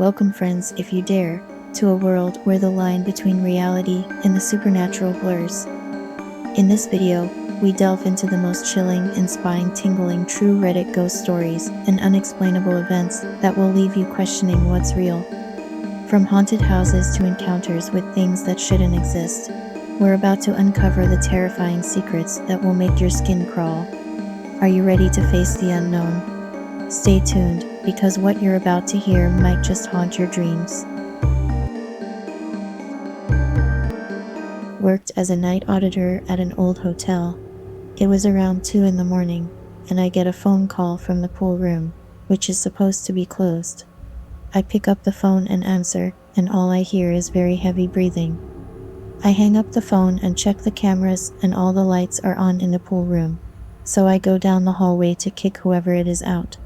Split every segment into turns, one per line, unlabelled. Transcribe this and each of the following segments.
Welcome, friends, if you dare, to a world where the line between reality and the supernatural blurs. In this video, we delve into the most chilling and spine-tingling true Reddit ghost stories and unexplainable events that will leave you questioning what's real. From haunted houses to encounters with things that shouldn't exist, we're about to uncover the terrifying secrets that will make your skin crawl. Are you ready to face the unknown? Stay tuned, because what you're about to hear might just haunt your dreams. Worked as a night auditor at an old hotel. It was around 2 in the morning, and I get a phone call from the pool room, which is supposed to be closed. I pick up the phone and answer, and all I hear is very heavy breathing. I hang up the phone and check the cameras, and all the lights are on in the pool room, so I go down the hallway to kick whoever it is out.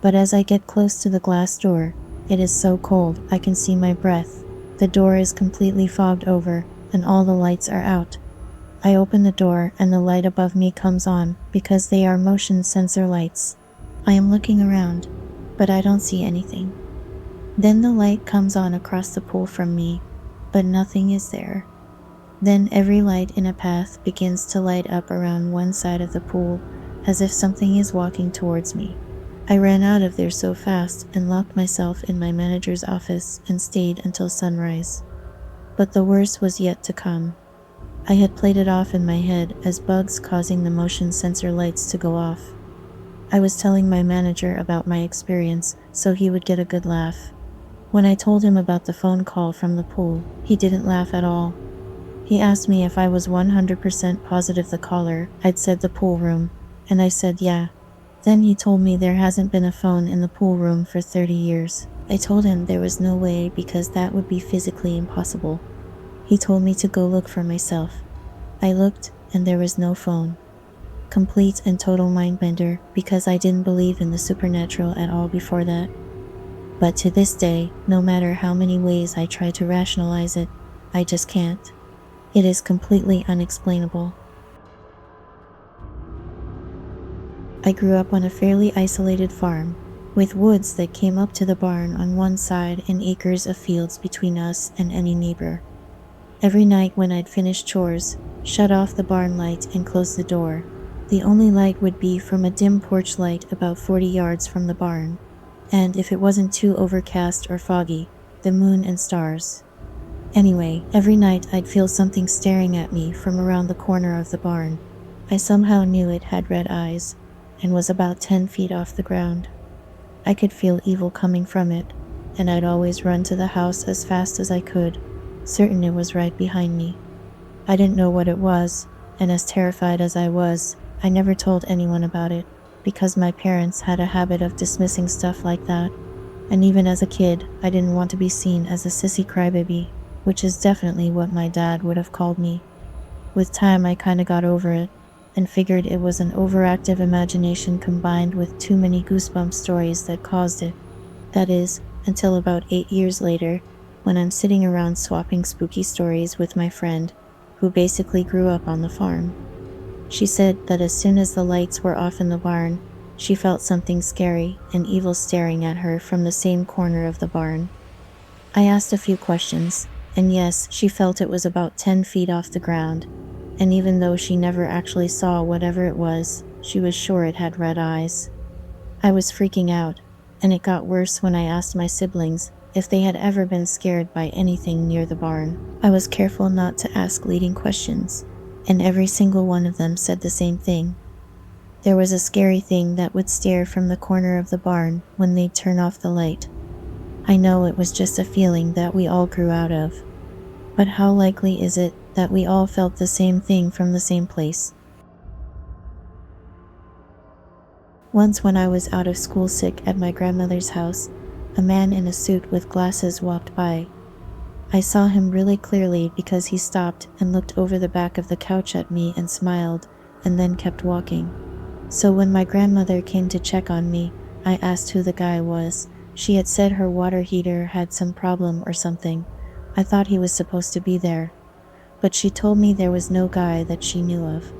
But as I get close to the glass door, it is so cold I can see my breath. The door is completely fogged over, and all the lights are out. I open the door and the light above me comes on because they are motion sensor lights. I am looking around, but I don't see anything. Then the light comes on across the pool from me, but nothing is there. Then every light in a path begins to light up around one side of the pool, as if something is walking towards me. I ran out of there so fast and locked myself in my manager's office and stayed until sunrise. But the worst was yet to come. I had played it off in my head as bugs causing the motion sensor lights to go off. I was telling my manager about my experience so he would get a good laugh. When I told him about the phone call from the pool, he didn't laugh at all. He asked me if I was 100% positive the caller I'd said the pool room, and I said yeah. Then he told me there hasn't been a phone in the pool room for 30 years. I told him there was no way because that would be physically impossible. He told me to go look for myself. I looked, and there was no phone. Complete and total mindbender because I didn't believe in the supernatural at all before that. But to this day, no matter how many ways I try to rationalize it, I just can't. It is completely unexplainable. I grew up on a fairly isolated farm, with woods that came up to the barn on one side and acres of fields between us and any neighbor. Every night when I'd finish chores, shut off the barn light and close the door. The only light would be from a dim porch light about 40 yards from the barn, and if it wasn't too overcast or foggy, the moon and stars. Anyway, every night I'd feel something staring at me from around the corner of the barn. I somehow knew it had red eyes, and was about 10 feet off the ground. I could feel evil coming from it, and I'd always run to the house as fast as I could, certain it was right behind me. I didn't know what it was, and as terrified as I was, I never told anyone about it, because my parents had a habit of dismissing stuff like that, and even as a kid, I didn't want to be seen as a sissy crybaby, which is definitely what my dad would have called me. With time, I kinda got over it, and figured it was an overactive imagination combined with too many goosebump stories that caused it. That is, until about 8 years later, when I'm sitting around swapping spooky stories with my friend, who basically grew up on the farm. She said that as soon as the lights were off in the barn, she felt something scary and evil staring at her from the same corner of the barn. I asked a few questions, and yes, she felt it was about 10 feet off the ground. And even though she never actually saw whatever it was, she was sure it had red eyes. I was freaking out, and it got worse when I asked my siblings if they had ever been scared by anything near the barn. I was careful not to ask leading questions, and every single one of them said the same thing. There was a scary thing that would stare from the corner of the barn when they'd turn off the light. I know it was just a feeling that we all grew out of. But how likely is it that we all felt the same thing from the same place? Once when I was out of school sick at my grandmother's house, a man in a suit with glasses walked by. I saw him really clearly because he stopped and looked over the back of the couch at me and smiled, and then kept walking. So when my grandmother came to check on me, I asked who the guy was. She had said her water heater had some problem or something. I thought he was supposed to be there, but she told me there was no guy that she knew of.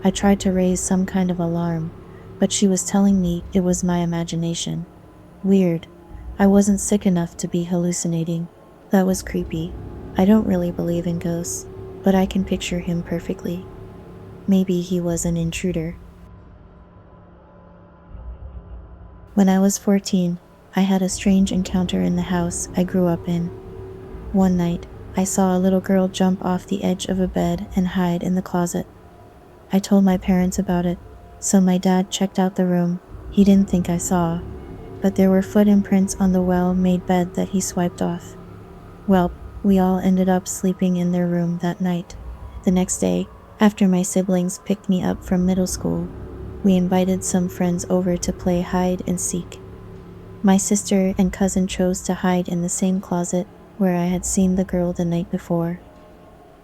I tried to raise some kind of alarm, but she was telling me it was my imagination. Weird, I wasn't sick enough to be hallucinating. That was creepy. I don't really believe in ghosts, but I can picture him perfectly. Maybe he was an intruder. When I was 14, I had a strange encounter in the house I grew up in. One night, I saw a little girl jump off the edge of a bed and hide in the closet. I told my parents about it, so my dad checked out the room. He didn't think I saw, but there were foot imprints on the well-made bed that he swiped off. Well, we all ended up sleeping in their room that night. The next day, after my siblings picked me up from middle school, we invited some friends over to play hide and seek. My sister and cousin chose to hide in the same closet where I had seen the girl the night before.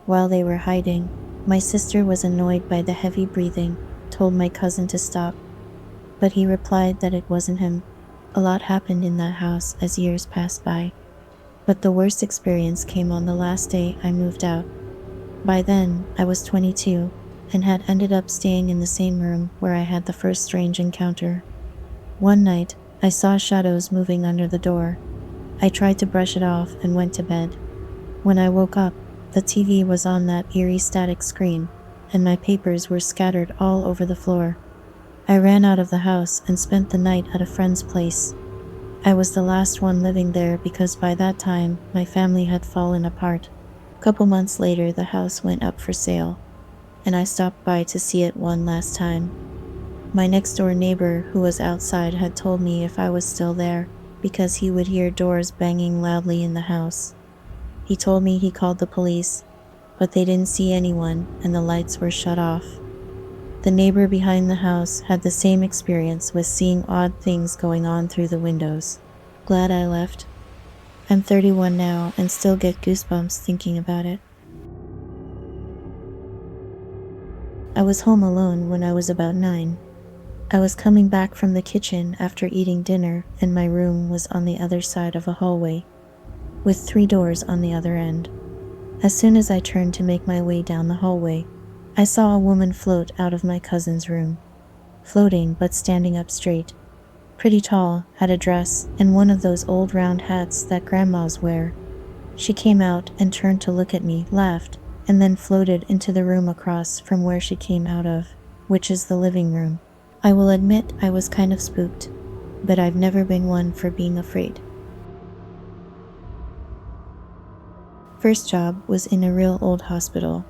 While they were hiding, my sister was annoyed by the heavy breathing, told my cousin to stop, but he replied that it wasn't him. A lot happened in that house as years passed by, but the worst experience came on the last day I moved out. By then, I was 22 and had ended up staying in the same room where I had the first strange encounter. One night, I saw shadows moving under the door. I tried to brush it off and went to bed. When I woke up, the TV was on that eerie static screen, and my papers were scattered all over the floor. I ran out of the house and spent the night at a friend's place. I was the last one living there because by that time, my family had fallen apart. A couple months later, the house went up for sale, and I stopped by to see it one last time. My next-door neighbor, who was outside, had told me if I was still there because he would hear doors banging loudly in the house. He told me he called the police, but they didn't see anyone and the lights were shut off. The neighbor behind the house had the same experience with seeing odd things going on through the windows. Glad I left. I'm 31 now and still get goosebumps thinking about it. I was home alone when I was about 9. I was coming back from the kitchen after eating dinner and my room was on the other side of a hallway, with 3 doors on the other end. As soon as I turned to make my way down the hallway, I saw a woman float out of my cousin's room. Floating but standing up straight. Pretty tall, had a dress, and one of those old round hats that grandmas wear. She came out and turned to look at me, laughed, and then floated into the room across from where she came out of, which is the living room. I will admit I was kind of spooked, but I've never been one for being afraid. First job was in a real old hospital.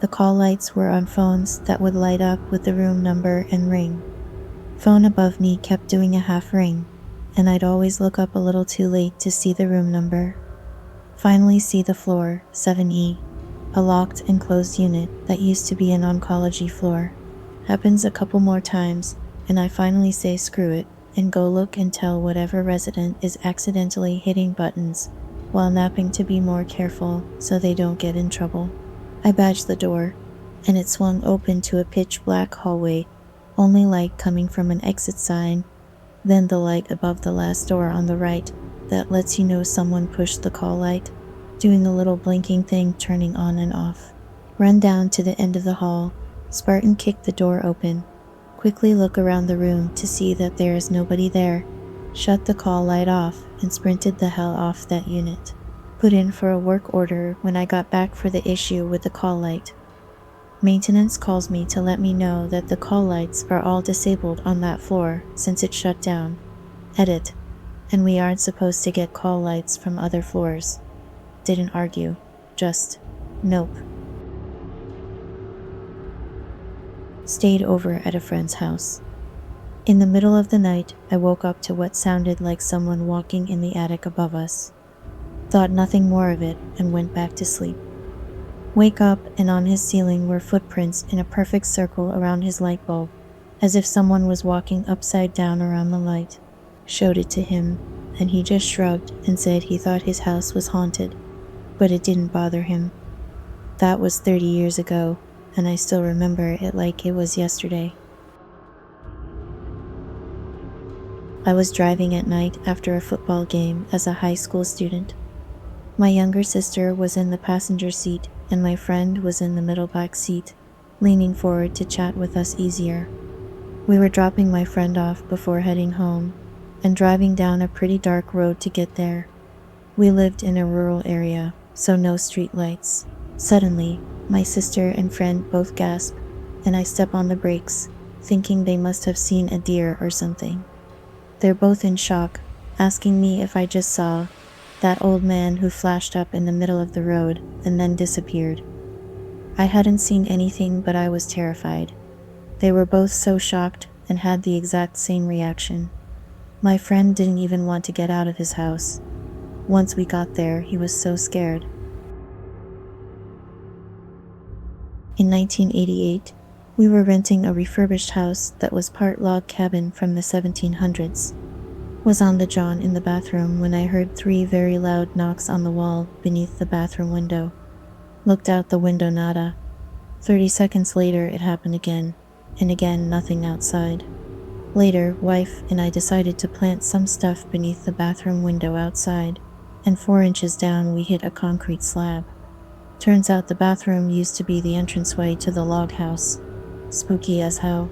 The call lights were on phones that would light up with the room number and ring. Phone above me kept doing a half ring, and I'd always look up a little too late to see the room number. Finally see the floor, 7E, a locked and closed unit that used to be an oncology floor. Happens a couple more times, and I finally say screw it and go look and tell whatever resident is accidentally hitting buttons while napping to be more careful so they don't get in trouble. I badged the door, and it swung open to a pitch-black hallway, only light coming from an exit sign, then the light above the last door on the right that lets you know someone pushed the call light, doing a little blinking thing turning on and off. Run down to the end of the hall, Spartan kicked the door open, quickly look around the room to see that there is nobody there, shut the call light off, and sprinted the hell off that unit. Put in for a work order when I got back for the issue with the call light. Maintenance calls me to let me know that the call lights are all disabled on that floor since it shut down. Edit. And we aren't supposed to get call lights from other floors. Didn't argue. Just, nope. Stayed over at a friend's house. In the middle of the night, I woke up to what sounded like someone walking in the attic above us. Thought nothing more of it and went back to sleep. Wake up, and on his ceiling were footprints in a perfect circle around his light bulb, as if someone was walking upside down around the light. Showed it to him, and he just shrugged and said he thought his house was haunted, but it didn't bother him. That was 30 years ago, and I still remember it like it was yesterday. I was driving at night after a football game as a high school student. My younger sister was in the passenger seat, and my friend was in the middle back seat, leaning forward to chat with us easier. We were dropping my friend off before heading home. and driving down a pretty dark road to get there. We lived in a rural area, so no street lights. Suddenly, my sister and friend both gasp, and I step on the brakes, thinking they must have seen a deer or something. They're both in shock, asking me if I just saw that old man who flashed up in the middle of the road and then disappeared. I hadn't seen anything, but I was terrified. They were both so shocked and had the exact same reaction. My friend didn't even want to get out of his house. Once we got there, he was so scared. In 1988, we were renting a refurbished house that was part log cabin from the 1700s. Was on the john in the bathroom when I heard 3 very loud knocks on the wall beneath the bathroom window. Looked out the window, nada. 30 seconds later it happened again, and again nothing outside. Later, wife and I decided to plant some stuff beneath the bathroom window outside, and 4 inches down we hit a concrete slab. Turns out the bathroom used to be the entranceway to the log house. Spooky as hell.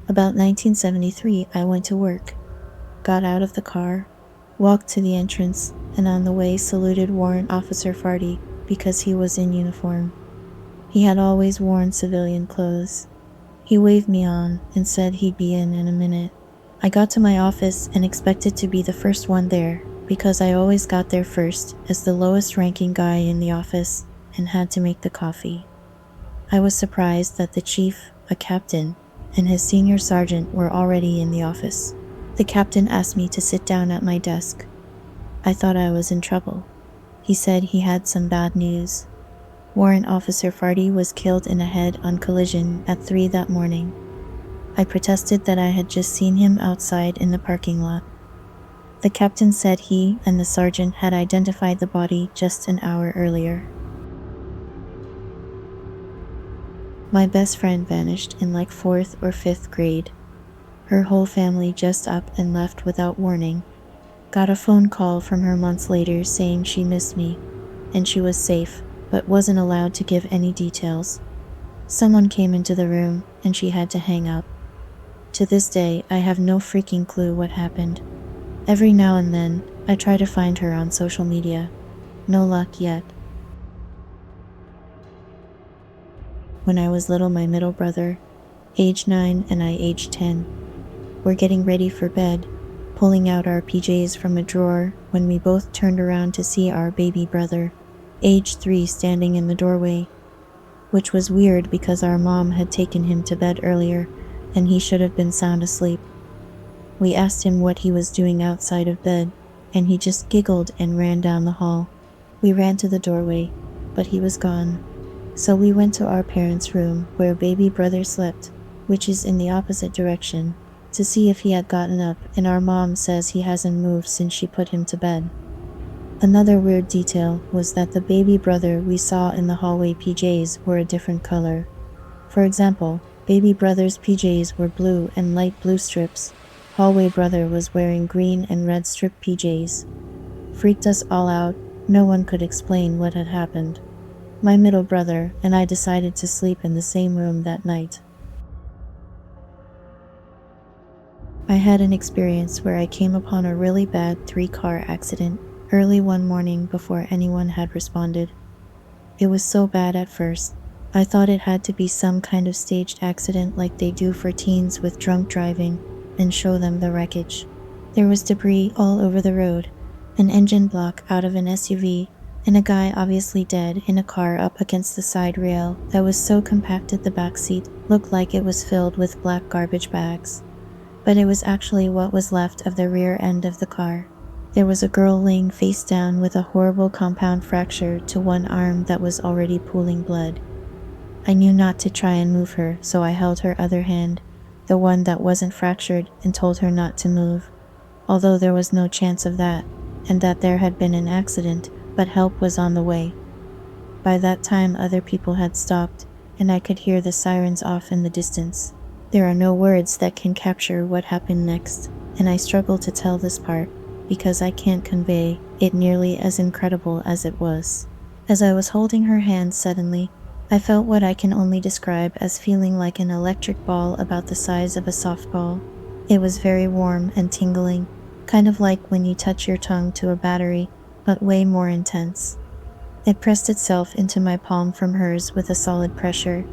About 1973, I went to work, got out of the car, walked to the entrance, and on the way saluted Warrant Officer Farty because he was in uniform. He had always worn civilian clothes. He waved me on and said he'd be in a minute. I got to my office and expected to be the first one there because I always got there first as the lowest ranking guy in the office and had to make the coffee. I was surprised that the chief, a captain, and his senior sergeant were already in the office. The captain asked me to sit down at my desk. I thought I was in trouble. He said he had some bad news. Warrant Officer Farty was killed in a head-on collision at 3 that morning. I protested that I had just seen him outside in the parking lot. The captain said he and the sergeant had identified the body just an hour earlier. My best friend vanished in like 4th or 5th grade. Her whole family just up and left without warning. Got a phone call from her months later saying she missed me, and she was safe, but wasn't allowed to give any details. Someone came into the room, and she had to hang up. To this day, I have no freaking clue what happened. Every now and then, I try to find her on social media. No luck yet. When I was little, my middle brother, age 9 and I age 10, were getting ready for bed, pulling out our PJs from a drawer when we both turned around to see our baby brother, age 3, standing in the doorway, which was weird because our mom had taken him to bed earlier and he should have been sound asleep. We asked him what he was doing outside of bed, and he just giggled and ran down the hall. We ran to the doorway, but he was gone. So we went to our parents' room where baby brother slept, which is in the opposite direction, to see if he had gotten up, and our mom says he hasn't moved since she put him to bed. Another weird detail was that the baby brother we saw in the hallway PJs were a different color. For example, baby brother's PJs were blue and light blue strips. Hallway brother was wearing green and red strip PJs. Freaked us all out. No one could explain what had happened. My middle brother and I decided to sleep in the same room that night. I had an experience where I came upon a really bad 3-car accident early one morning before anyone had responded. It was so bad at first. I thought it had to be some kind of staged accident like they do for teens with drunk driving and show them the wreckage. There was debris all over the road, an engine block out of an SUV, and a guy obviously dead in a car up against the side rail that was so compacted the back seat looked like it was filled with black garbage bags. But it was actually what was left of the rear end of the car. There was a girl laying face down with a horrible compound fracture to one arm that was already pooling blood. I knew not to try and move her, so I held her other hand, the one that wasn't fractured, and told her not to move, although there was no chance of that, and that there had been an accident, but help was on the way. By that time, other people had stopped, and I could hear the sirens off in the distance. There are no words that can capture what happened next, and I struggle to tell this part, because I can't convey it nearly as incredible as it was. As I was holding her hand suddenly, I felt what I can only describe as feeling like an electric ball about the size of a softball. It was very warm and tingling, kind of like when you touch your tongue to a battery, but way more intense. It pressed itself into my palm from hers with a solid pressure.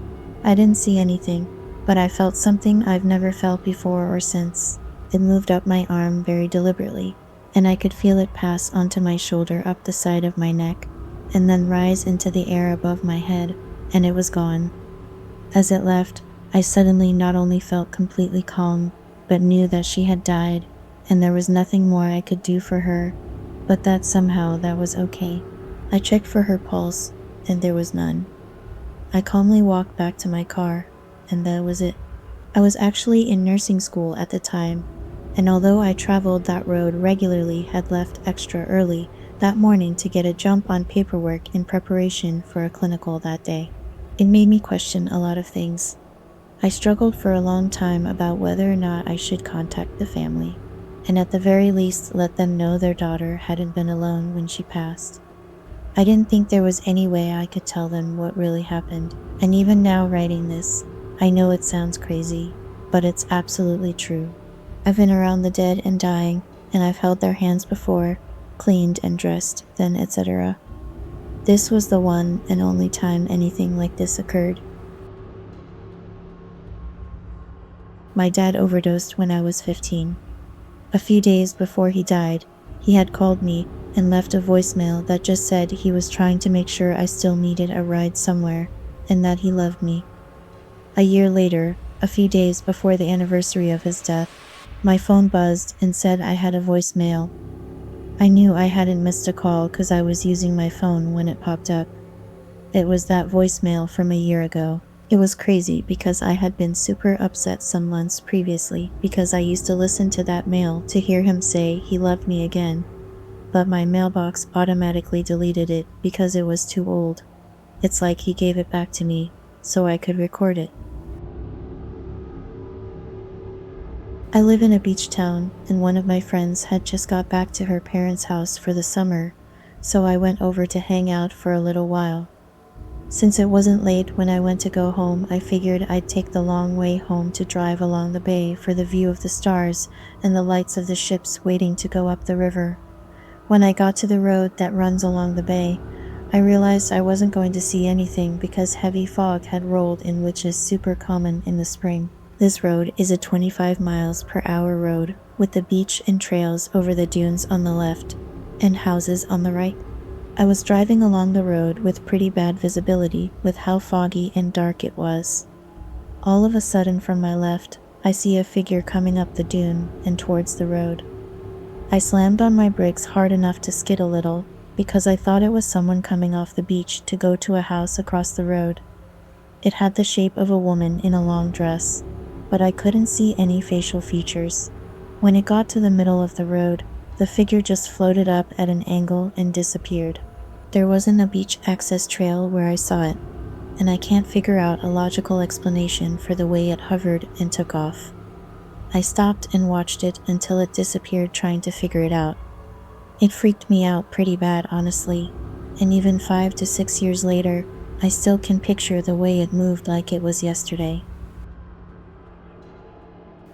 I didn't see anything, but I felt something I've never felt before or since. It moved up my arm very deliberately, and I could feel it pass onto my shoulder up the side of my neck, and then rise into the air above my head, and it was gone. As it left, I suddenly not only felt completely calm, but knew that she had died, and there was nothing more I could do for her, but that somehow that was okay. I checked for her pulse, and there was none. I calmly walked back to my car, and that was it. I was actually in nursing school at the time, and although I traveled that road regularly, had left extra early that morning to get a jump on paperwork in preparation for a clinical that day. It made me question a lot of things. I struggled for a long time about whether or not I should contact the family, and at the very least let them know their daughter hadn't been alone when she passed. I didn't think there was any way I could tell them what really happened, and even now writing this, I know it sounds crazy, but it's absolutely true. I've been around the dead and dying, and I've held their hands before, cleaned and dressed, then etc. This was the one and only time anything like this occurred. My dad overdosed when I was 15. A few days before he died, he had called me and left a voicemail that just said he was trying to make sure I still needed a ride somewhere and that he loved me. A year later, a few days before the anniversary of his death, my phone buzzed and said I had a voicemail. I knew I hadn't missed a call because I was using my phone when it popped up. It was that voicemail from a year ago. It was crazy because I had been super upset some months previously because I used to listen to that mail to hear him say he loved me again, but my mailbox automatically deleted it because it was too old. It's like he gave it back to me so I could record it. I live in a beach town, and one of my friends had just got back to her parents' house for the summer, so I went over to hang out for a little while. Since it wasn't late when I went to go home, I figured I'd take the long way home to drive along the bay for the view of the stars and the lights of the ships waiting to go up the river. When I got to the road that runs along the bay, I realized I wasn't going to see anything because heavy fog had rolled in, which is super common in the spring. This road is a 25 miles per hour road with the beach and trails over the dunes on the left and houses on the right. I was driving along the road with pretty bad visibility with how foggy and dark it was. All of a sudden from my left, I see a figure coming up the dune and towards the road. I slammed on my brakes hard enough to skid a little because I thought it was someone coming off the beach to go to a house across the road. It had the shape of a woman in a long dress, but I couldn't see any facial features. When it got to the middle of the road, the figure just floated up at an angle and disappeared. There wasn't a beach access trail where I saw it, and I can't figure out a logical explanation for the way it hovered and took off. I stopped and watched it until it disappeared, trying to figure it out. It freaked me out pretty bad, honestly, and even 5 to 6 years later, I still can picture the way it moved like it was yesterday.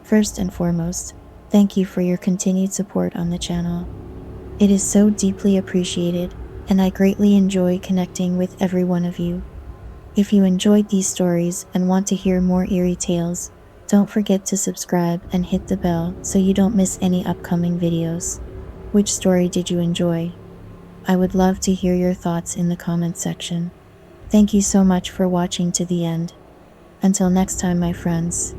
First and foremost, thank you for your continued support on the channel. It is so deeply appreciated, and I greatly enjoy connecting with every one of you. If you enjoyed these stories and want to hear more eerie tales, don't forget to subscribe and hit the bell so you don't miss any upcoming videos. Which story did you enjoy? I would love to hear your thoughts in the comment section. Thank you so much for watching to the end. Until next time, my friends.